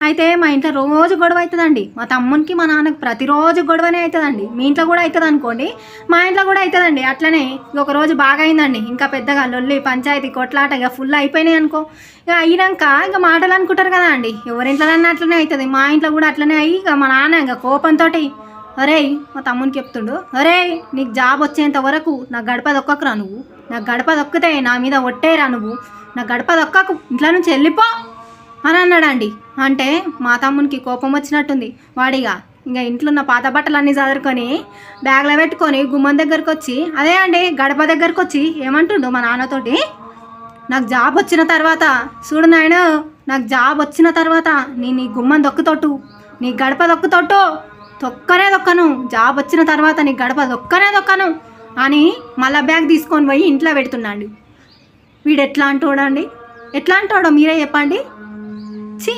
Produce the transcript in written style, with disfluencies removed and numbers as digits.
అయితే మా ఇంట్లో రోజు గొడవ అవుతుందండి. మా తమ్మునికి మా నాన్నకి ప్రతిరోజు గొడవనే అవుతుందండి. మీ ఇంట్లో కూడా అవుతుంది అనుకోండి, మా ఇంట్లో కూడా అవుతుందండి. అట్లనే ఒకరోజు బాగా అయిందండి, ఇంకా పెద్దగా లొల్లి పంచాయతీ కొట్లాట ఇక ఫుల్ అయిపోయినాయి అనుకో. ఇక అయినాక ఇక మాటలు అనుకుంటారు కదా అండి, ఎవరింట్లోనన్నా అట్లనే అవుతుంది. మా ఇంట్లో కూడా అట్లనే అయ్యి ఇక మా నాన్న ఇక కోపంతో అరే మా తమ్మునికి చెప్తుండు, అరే నీకు జాబ్ వచ్చేంత వరకు నా గడప దొక్కకురా నువ్వు, నా గడప దొక్కితే నా మీద ఒట్టేరా నువ్వు, నా గడప దొక్కకు, ఇంట్లో నుంచి వెళ్ళిపో అని అన్నాడండి. అంటే మా తమ్మునికి కోపం వచ్చినట్టుంది. వాడిగా ఇంకా ఇంట్లో ఉన్న పాత బట్టలన్నీ చదువుకొని బ్యాగ్లో పెట్టుకొని గుమ్మం దగ్గరకు వచ్చి, అదే అండి గడప దగ్గరకు వచ్చి ఏమంటుండు మా నాన్నతోటి, నాకు జాబ్ వచ్చిన తర్వాత చూడు నాయన, నాకు జాబ్ వచ్చిన తర్వాత నీ గుమ్మం దొక్కుతోటు, నీ గడప దొక్కుతోటు, తొక్కనే దొక్కను, జాబ్ వచ్చిన తర్వాత నీ గడప దొక్కనే దొక్కను అని మళ్ళా బ్యాగ్ తీసుకొని పోయి ఇంట్లో పెడుతున్నాడు. వీడు ఎట్లా అంటాడండి, ఎట్లా అంటాడో మీరే చెప్పండి. ఛీ.